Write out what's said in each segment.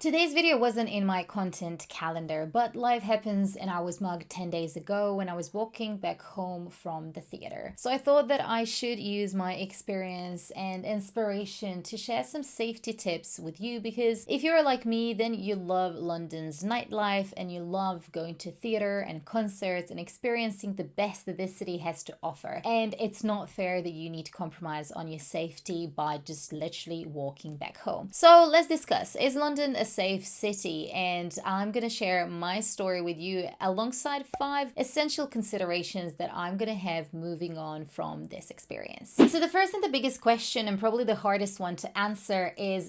Today's video wasn't in my content calendar, but life happens and I was mugged 10 days ago when I was walking back home from the theater. So I thought that I should use my experience and inspiration to share some safety tips with you, because if you're like me, then you love London's nightlife and you love going to theater and concerts and experiencing the best that this city has to offer. And it's not fair that you need to compromise on your safety by just literally walking back home. So let's discuss, is London a safe city? And I'm going to share my story with you alongside 5 essential considerations that I'm going to have moving on from this experience. So the first and the biggest question, and probably the hardest one to answer, is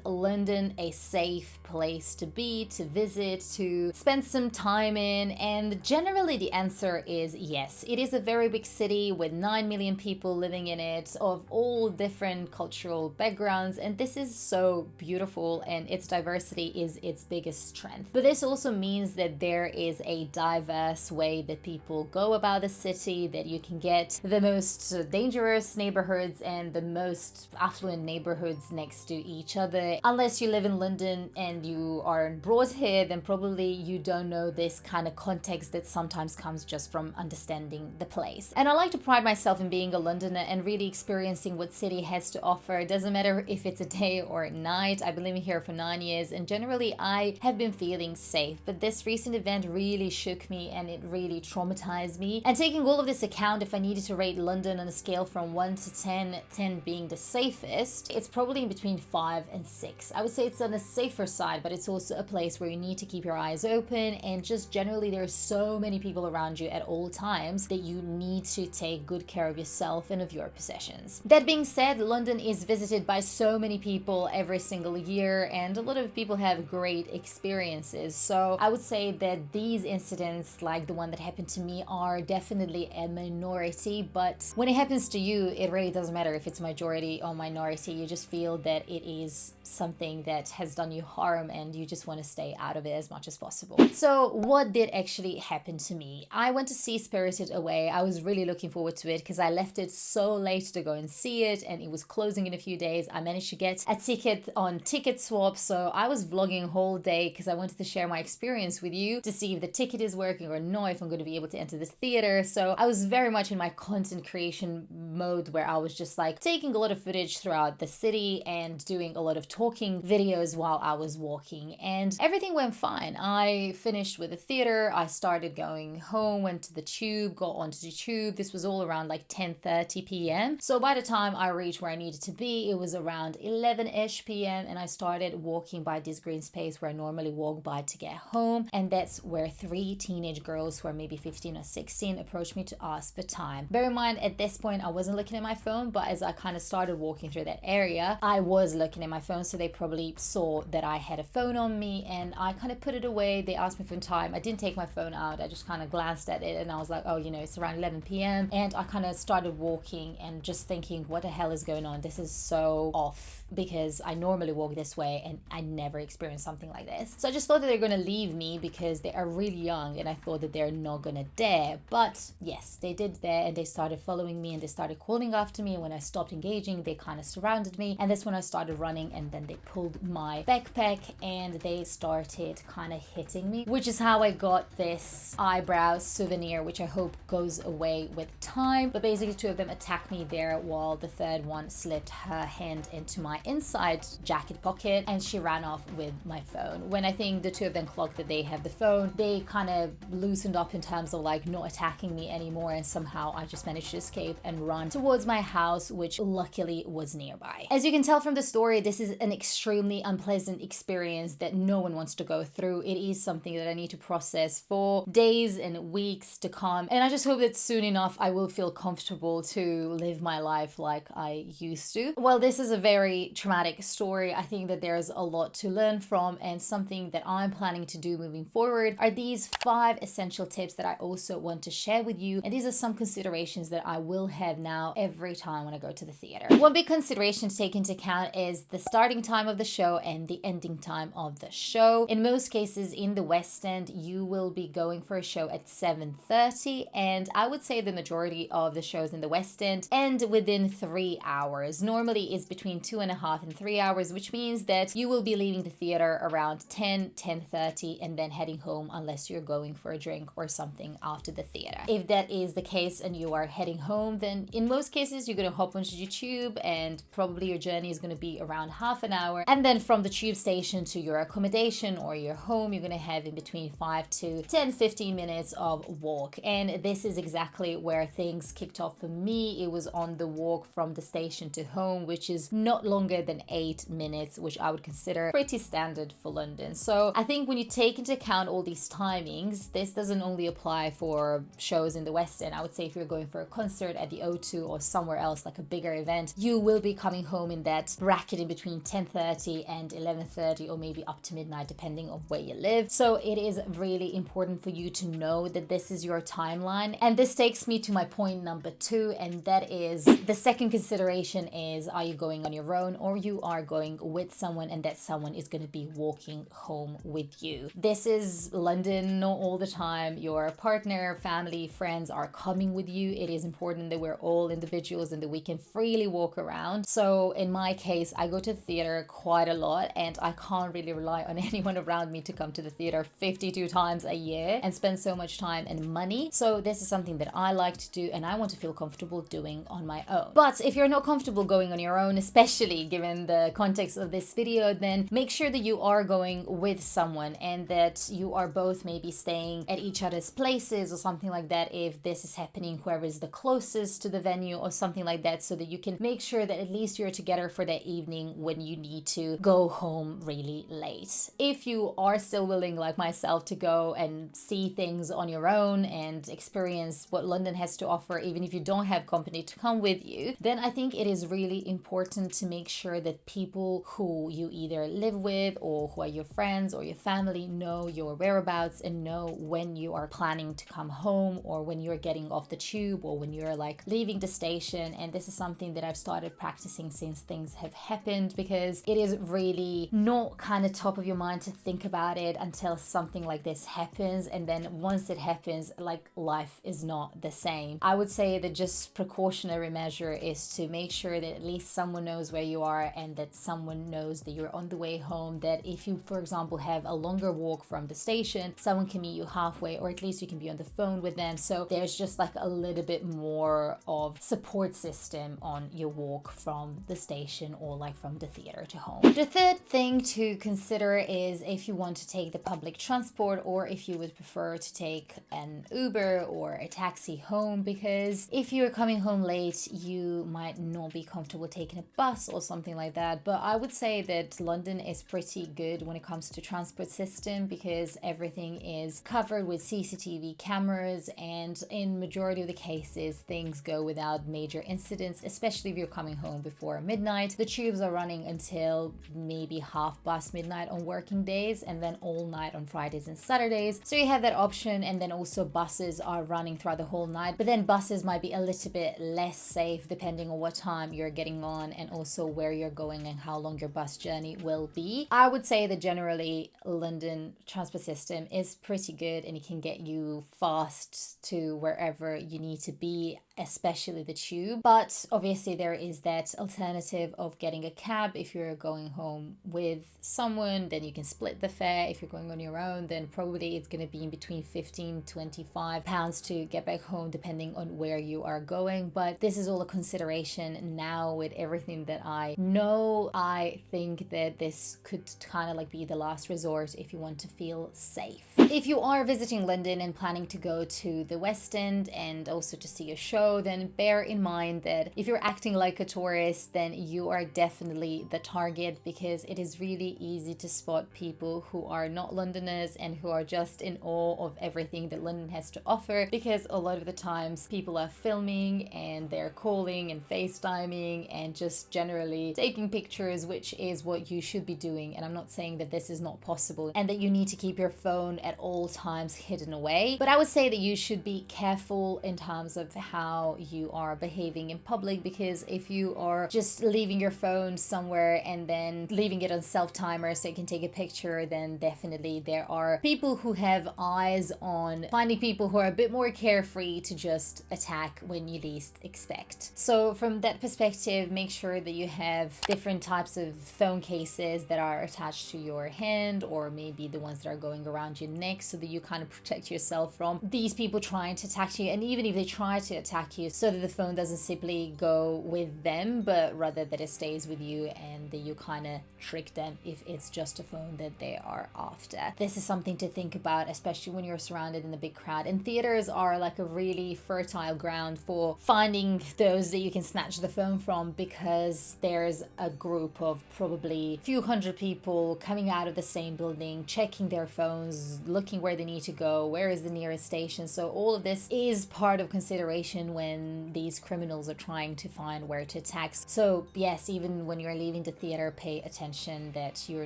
London a safe place to be, to visit, to spend some time in? And generally the answer is yes. It is a very big city with 9 million people living in it, of all different cultural backgrounds, and this is so beautiful, and its diversity is its biggest strength. But this also means that there is a diverse way that people go about the city, that you can get the most dangerous neighborhoods and the most affluent neighborhoods next to each other. Unless you live in London and you are brought here, then probably you don't know this kind of context that sometimes comes just from understanding the place. And I like to pride myself in being a Londoner and really experiencing what city has to offer. It doesn't matter if it's a day or a night. I've been living here for 9 years and generally I have been feeling safe, but this recent event really shook me and it really traumatized me. And taking all of this account, if I needed to rate London on a scale from 1 to 10, 10 being the safest, it's probably in between 5 and 6. I would say it's on the safer side, but it's also a place where you need to keep your eyes open, and just generally there are so many people around you at all times that you need to take good care of yourself and of your possessions. That being said, London is visited by so many people every single year, and a lot of people have great experiences. So I would say that these incidents, like the one that happened to me, are definitely a minority, but when it happens to you, it really doesn't matter if it's majority or minority. You just feel that it is something that has done you harm and you just want to stay out of it as much as possible. So what did actually happen to me? I went to see Spirited Away. I was really looking forward to it because I left it so late to go and see it and it was closing in a few days. I managed to get a ticket on Ticket Swap, so I was vlogging a whole day because I wanted to share my experience with you to see if the ticket is working or not, if I'm going to be able to enter this theater. So I was very much in my content creation mode where I was just like taking a lot of footage throughout the city and doing a lot of talking videos while I was walking, and everything went fine. I finished with the theater, I started going home, went to the tube, got onto the tube. This was all around like 10:30 p.m. So by the time I reached where I needed to be, it was around 11ish p.m. and I started walking by this green space where I normally walk by to get home, and that's where 3 teenage girls who are maybe 15 or 16 approached me to ask for time. Bear in mind, at this point I wasn't looking at my phone, but as I kind of started walking through that area, I was looking at my phone, so they probably saw that I had a phone on me and I kind of put it away. They asked me for time. I didn't take my phone out. I just kind of glanced at it and I was like, oh, it's around 11 p.m. and I kind of started walking and just thinking, what the hell is going on? This is so off, because I normally walk this way and I never experienced something like this. So I just thought that they're going to leave me because they are really young and I thought that they're not going to dare. But yes, they did dare, and they started following me and they started calling after me, and when I stopped engaging, they kind of surrounded me, and that's when I started running, and then they pulled my backpack and they started kind of hitting me, which is how I got this eyebrow souvenir, which I hope goes away with time. But basically 2 of them attacked me there while the third one slipped her hand into my inside jacket pocket and she ran off with my phone. When I think the 2 of them clocked that they have the phone, they kind of loosened up in terms of like not attacking me anymore, and somehow I just managed to escape and run towards my house, which luckily was nearby. As you can tell from the story, this is an extremely unpleasant experience that no one wants to go through. It is something that I need to process for days and weeks to come, and I just hope that soon enough I will feel comfortable to live my life like I used to. Well, this is a very traumatic story. I think that there's a lot to learn from, and something that I'm planning to do moving forward are these 5 essential tips that I also want to share with you, and these are some considerations that I will have now every time when I go to the theater. One big consideration to take into account is the starting time of the show and the ending time of the show. In most cases in the West End, you will be going for a show at 7:30, and I would say the majority of the shows in the West End end within 3 hours. Normally it's between 2.5 and 3 hours, which means that you will be leaving leaving the theater around 10:30, and then heading home unless you're going for a drink or something after the theater. If that is the case and you are heading home, then in most cases you're going to hop onto your tube, and probably your journey is going to be around half an hour. And then from the tube station to your accommodation or your home, you're going to have in between 5 to 10-15 minutes of walk. And this is exactly where things kicked off for me. It was on the walk from the station to home, which is not longer than 8 minutes, which I would consider pretty standard for London. So I think when you take into account all these timings, this doesn't only apply for shows in the West End. I would say if you're going for a concert at the O2 or somewhere else, like a bigger event, you will be coming home in that bracket in between 10:30 and 11:30, or maybe up to midnight, depending on where you live. So it is really important for you to know that this is your timeline. And this takes me to my point number 2, and that is the second consideration is, are you going on your own or you are going with someone, and that someone is going to be walking home with you. This is London, not all the time. Your partner, family, friends are coming with you. It is important that we're all individuals and that we can freely walk around. So in my case, I go to the theater quite a lot, and I can't really rely on anyone around me to come to the theater 52 times a year and spend so much time and money. So this is something that I like to do and I want to feel comfortable doing on my own. But if you're not comfortable going on your own, especially given the context of this video, then make sure that you are going with someone and that you are both maybe staying at each other's places or something like that if this is happening, whoever is the closest to the venue or something like that, so that you can make sure that at least you're together for that evening when you need to go home really late. If you are still willing, like myself, to go and see things on your own and experience what London has to offer, even if you don't have company to come with you, then I think it is really important to make sure that people who you either live with or who are your friends or your family know your whereabouts and know when you are planning to come home, or when you're getting off the tube, or when you're like leaving the station. And this is something that I've started practicing since things have happened, because it is really not kind of top of your mind to think about it until something like this happens. And then once it happens, like, life is not the same. I would say that just precautionary measure is to make sure that at least someone knows where you are, and that someone knows that you're on the way home. That if you, for example, have a longer walk from the station, someone can meet you halfway, or at least you can be on the phone with them. So there's just like a little bit more of support system on your walk from the station or like from the theater to home. The third thing to consider is if you want to take the public transport, or if you would prefer to take an Uber or a taxi home, because if you're coming home late, you might not be comfortable taking a bus or something like that. But I would say that London is pretty good when it comes to transport system, because everything is covered with CCTV cameras, and in majority of the cases things go without major incidents, especially if you're coming home before midnight. The tubes are running until maybe half past midnight on working days, and then all night on Fridays and Saturdays. So you have that option. And then also buses are running throughout the whole night, but then buses might be a little bit less safe depending on what time you're getting on, and also where you're going and how long your bus journey will be. I would say that generally London transport system is pretty good, and it can get you fast to wherever you need to be, especially the tube. But obviously there is that alternative of getting a cab. If you're going home with someone, then you can split the fare. If you're going on your own, then probably it's going to be in between 15-25 pounds to get back home, depending on where you are going. But this is all a consideration now with everything that I know. I think that this could kind of like be the last resort if you want to feel safe. If you are visiting London and planning to go to the West End and also to see a show, then bear in mind that if you're acting like a tourist, then you are definitely the target, because it is really easy to spot people who are not Londoners and who are just in awe of everything that London has to offer, because a lot of the times people are filming and they're calling and FaceTiming and just generally taking pictures, which is what you should be doing. And I'm not saying that this is not possible and that you need to keep your phone at all times hidden away, but I would say that you should be careful in terms of how you are behaving in public, because if you are just leaving your phone somewhere and then leaving it on self-timer so you can take a picture, then definitely there are people who have eyes on finding people who are a bit more carefree to just attack when you least expect. So from that perspective, make sure that you have different types of phone cases earrings that are attached to your hand, or maybe the ones that are going around your neck, so that you kind of protect yourself from these people trying to attack you. And even if they try to attack you, so that the phone doesn't simply go with them, but rather that it stays with you and that you kind of trick them if it's just a phone that they are after. This is something to think about, especially when you're surrounded in a big crowd. And theaters are like a really fertile ground for finding those that you can snatch the phone from, because there's a group of probably a few hundred people coming out of the same building, checking their phones, looking where they need to go, where is the nearest station. So all of this is part of consideration when these criminals are trying to find where to attack. So yes, even when you're leaving the theater, pay attention that you're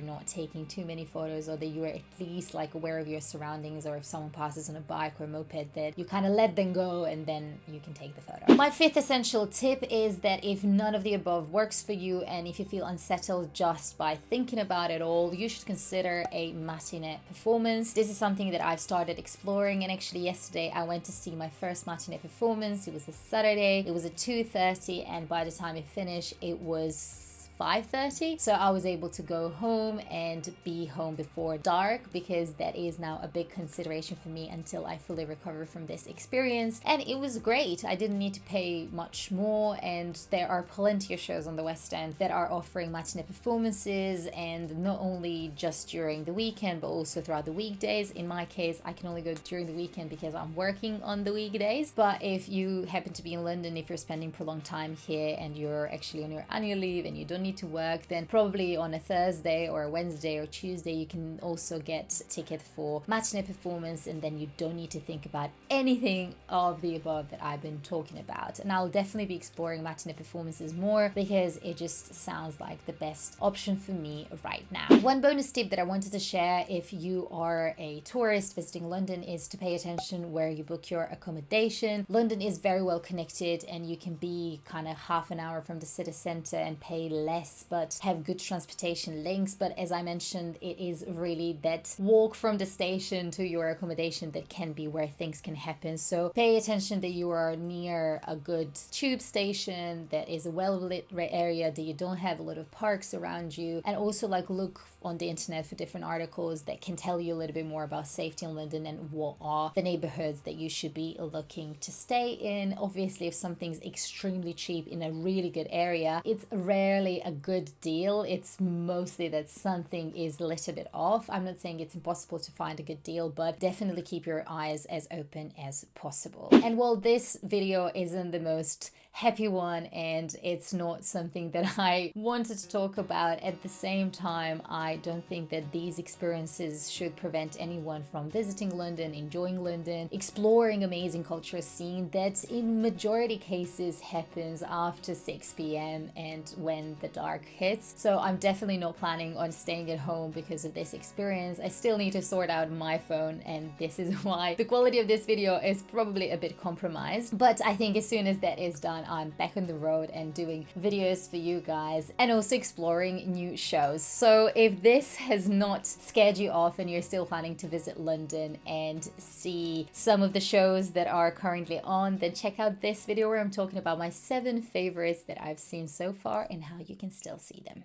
not taking too many photos, or that you're at least like aware of your surroundings, or if someone passes on a bike or a moped, that you kind of let them go and then you can take the photo. My fifth essential tip is that if none of the above works for you, and if you feel unsettled just by thinking about it all, you should consider a matinee performance. This is something that I've started exploring, and actually yesterday I went to see my first matinee performance. It was a Saturday, it was at 2:30, and by the time it finished it was 5:30, so I was able to go home and be home before dark, because that is now a big consideration for me until I fully recover from this experience. And it was great. I didn't need to pay much more, and there are plenty of shows on the West End that are offering matinee performances, and not only just during the weekend but also throughout the weekdays. In my case, I can only go during the weekend because I'm working on the weekdays, but if you happen to be in London, if you're spending prolonged time here and you're actually on your annual leave and you don't need to work, then probably on a Thursday or a Wednesday or Tuesday you can also get a ticket for matinee performance, and then you don't need to think about anything of the above that I've been talking about. And I'll definitely be exploring matinee performances more, because it just sounds like the best option for me right now. One bonus tip that I wanted to share if you are a tourist visiting London is to pay attention where you book your accommodation. London is very well connected, and you can be kind of half an hour from the city centre and pay less but have good transportation links. But as I mentioned, it is really that walk from the station to your accommodation that can be where things can happen. So pay attention that you are near a good tube station, that is a well-lit area, that you don't have a lot of parks around you, and also like look on the internet for different articles that can tell you a little bit more about safety in London and what are the neighborhoods that you should be looking to stay in. Obviously, if something's extremely cheap in a really good area, it's rarely a good deal. It's mostly that something is a little bit off. I'm not saying it's impossible to find a good deal, but definitely keep your eyes as open as possible. And while this video isn't the most happy one, and it's not something that I wanted to talk about, at the same time I don't think that these experiences should prevent anyone from visiting London, enjoying London, exploring amazing cultural scene that in majority cases happens after 6 p.m. and when the dark hits. So I'm definitely not planning on staying at home because of this experience. I still need to sort out my phone, and this is why the quality of this video is probably a bit compromised. But I think as soon as that is done, I'm back on the road and doing videos for you guys, and also exploring new shows. So if this has not scared you off and you're still planning to visit London and see some of the shows that are currently on, then check out this video where I'm talking about my 7 favorites that I've seen so far and how you can still see them.